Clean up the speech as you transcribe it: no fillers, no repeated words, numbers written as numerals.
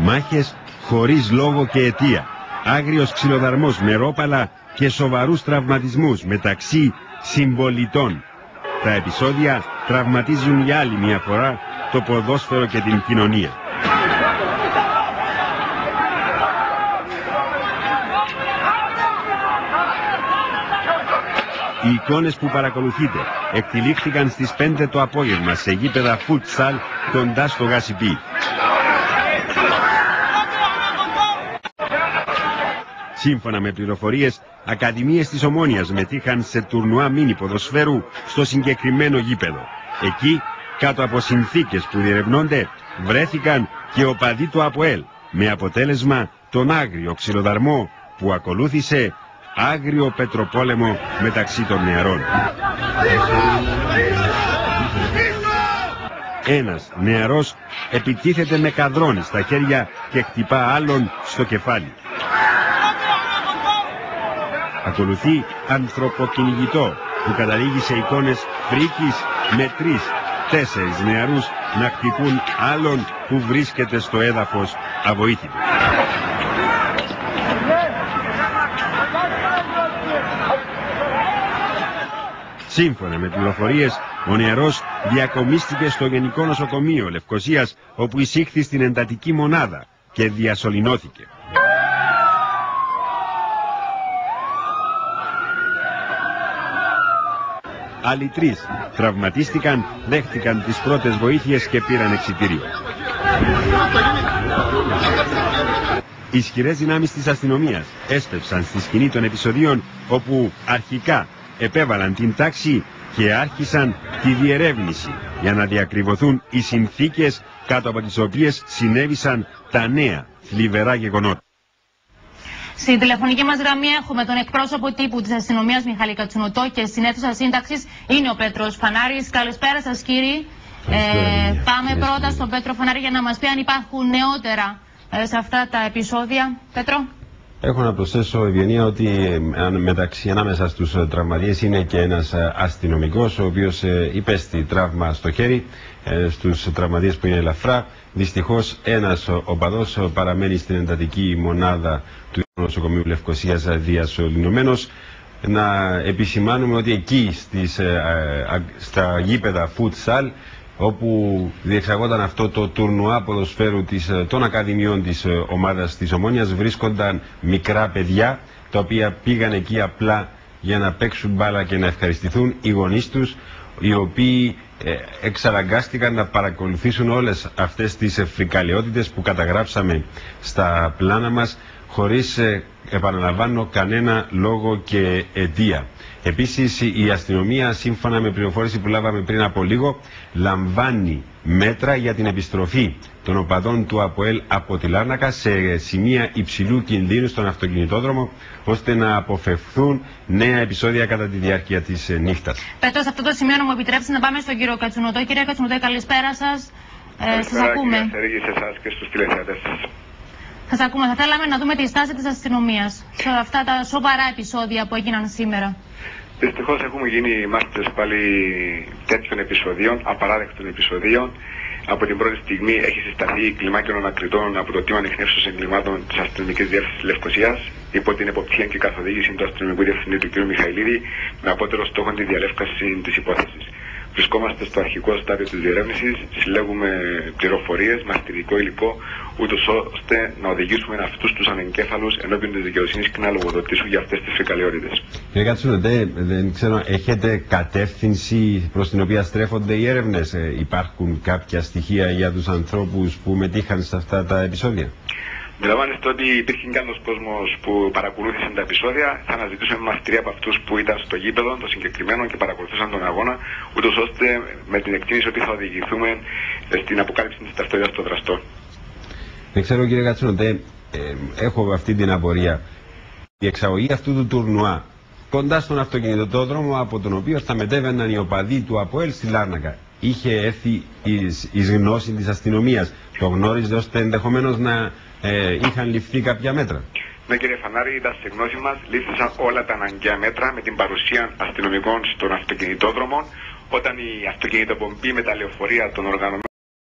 Μάχες χωρίς λόγο και αιτία. Άγριος ξυλοδαρμός με ρόπαλα και σοβαρούς τραυματισμούς μεταξύ συμπολιτών. Τα επεισόδια τραυματίζουν για άλλη μια φορά το ποδόσφαιρο και την κοινωνία. Οι εικόνες που παρακολουθείτε εκτυλίχθηκαν στις 5 το απόγευμα σε γήπεδα φούτσαλ κοντά στο Γασιπί. Σύμφωνα με πληροφορίες, ακαδημίες της Ομόνοιας μετήχαν σε τουρνουά μίνι ποδοσφαίρου στο συγκεκριμένο γήπεδο. Εκεί, κάτω από συνθήκες που διερευνώνται, βρέθηκαν και οπαδοί του ΑΠΟΕΛ, με αποτέλεσμα τον άγριο ξυλοδαρμό που ακολούθησε άγριο πετροπόλεμο μεταξύ των νεαρών. Ένας νεαρός επιτίθεται με καδρόνι στα χέρια και χτυπά άλλον στο κεφάλι. Ακολουθεί ανθρωποκυνηγητό που καταλήγει σε εικόνες φρίκης με 3-4 νεαρούς να χτυπούν άλλον που βρίσκεται στο έδαφος αβοήθητο. Σύμφωνα με πληροφορίες, ο νεαρός διακομίστηκε στο Γενικό Νοσοκομείο Λευκωσίας, όπου εισήχθη στην εντατική μονάδα και διασωληνώθηκε. Άλλοι 3 τραυματίστηκαν, δέχτηκαν τις πρώτες βοήθειες και πήραν εξιτήριο. Ισχυρές δυνάμεις της αστυνομίας έσπευσαν στη σκηνή των επεισοδίων, όπου αρχικά επέβαλαν την τάξη και άρχισαν τη διερεύνηση για να διακριβωθούν οι συνθήκες κάτω από τις οποίες συνέβησαν τα νέα θλιβερά γεγονότα. Στην τηλεφωνική μας γραμμή έχουμε τον εκπρόσωπο τύπου της αστυνομίας Μιχάλη Κατσουνοτό και στην αίθουσα σύνταξης είναι ο Πέτρος Φανάρης. Καλησπέρα σας κύριοι. Πάμε πρώτα στον Πέτρο Φανάρη για να μας πει αν υπάρχουν νεότερα σε αυτά τα επεισόδια. Πέτρο. Έχω να προσθέσω, Ευγενία, ότι ανάμεσα στους τραυματίες είναι και ένας αστυνομικός, ο οποίος υπέστη τραύμα στο χέρι. Στους τραυματίες που είναι ελαφρά, δυστυχώς ένας οπαδός παραμένει στην εντατική μονάδα του νοσοκομείου Λευκωσίας διασωληνωμένος. Να επισημάνουμε ότι εκεί στα γήπεδα futsal, όπου διεξαγόταν αυτό το τουρνουά ποδοσφαίρου των ακαδημιών της ομάδας της Ομόνοιας, βρίσκονταν μικρά παιδιά, τα οποία πήγαν εκεί απλά για να παίξουν μπάλα και να ευχαριστηθούν οι γονείς τους, οι οποίοι εξαναγκάστηκαν να παρακολουθήσουν όλες αυτές τις φρικαλαιότητες που καταγράψαμε στα πλάνα μας, χωρίς, επαναλαμβάνω, κανένα λόγο και αιτία. Επίσης, η αστυνομία, σύμφωνα με πληροφόρηση που λάβαμε πριν από λίγο, λαμβάνει μέτρα για την επιστροφή των οπαδών του ΑΠΟΕΛ από τη Λάρνακα σε σημεία υψηλού κινδύνου στον αυτοκινητόδρομο, ώστε να αποφευθούν νέα επεισόδια κατά τη διάρκεια της νύχτας. Πέτρο, σε αυτό το σημείο να μου επιτρέψετε να πάμε στον κύριο Κατσουνοτό. Κύριε Κατσουνοτό, καλησπέρα σας. Σας ακούμε. Καλησπέρα σε εσάς και στους τηλεθεατές σας. Σας ακούμε. Θα θέλαμε να δούμε τη στάση της αστυνομίας σε αυτά τα σοβαρά επεισόδια που έγιναν σήμερα. Δυστυχώς έχουμε γίνει μάρτυρες πάλι τέτοιων επεισοδίων, απαράδεκτων επεισοδίων. Από την πρώτη στιγμή έχει συσταθεί κλιμάκιο ανακριτών από το Τμήμα Ανιχνεύσεως Εγκλημάτων της Αστυνομικής Διεύθυνσης Λευκωσίας, υπό την εποπτεία και καθοδήγηση του αστυνομικού διευθυντή του κ. Μιχαηλίδη, με απότερο στόχο τη διαλεύκαση της υπόθεσης. Βρισκόμαστε στο αρχικό στάδιο της διερεύνησης, συλλέγουμε πληροφορίες, μαρτυρικό υλικό, ούτως ώστε να οδηγήσουμε αυτούς τους ανεγκέφαλους ενώπιον της δικαιοσύνης και να λογοδοτήσουν για αυτές τις φρικαλαιότητες. Κύριε Κατσουνοτέ, δεν ξέρω, έχετε κατεύθυνση προς την οποία στρέφονται οι έρευνες? Υπάρχουν κάποια στοιχεία για τους ανθρώπους που μετήχαν σε αυτά τα επεισόδια? Αντιλαμβάνεστε ότι υπήρχε κι άλλος κόσμος που παρακολούθησαν τα επεισόδια. Θα αναζητούσαμε μαρτυρία από αυτούς που ήταν στο γήπεδο, το συγκεκριμένο, και παρακολουθούσαν τον αγώνα, ούτως ώστε με την εκτίμηση ότι θα οδηγηθούμε στην αποκάλυψη της ταυτότητας των δραστών. Δεν ξέρω, κύριε Κατσουνοτέ, έχω αυτή την απορία. Η εξαγωγή αυτού του τουρνουά κοντά στον αυτοκινητόδρομο, από τον οποίο θα μετέβαιναν οι οπαδοί του ΑΠΟΕΛ στη Λάρνακα, είχε έρθει εις γνώση της αστυνομίας? Το γνώριζε ώστε ενδεχομένως να είχαν ληφθεί κάποια μέτρα? Ναι, κύριε Φανάρη, ήταν σε γνώση μας, λήφθησαν όλα τα αναγκαία μέτρα με την παρουσία αστυνομικών στον αυτοκινητόδρομο, όταν η αυτοκινητοπομπή με τα λεωφορεία των οργανωμένων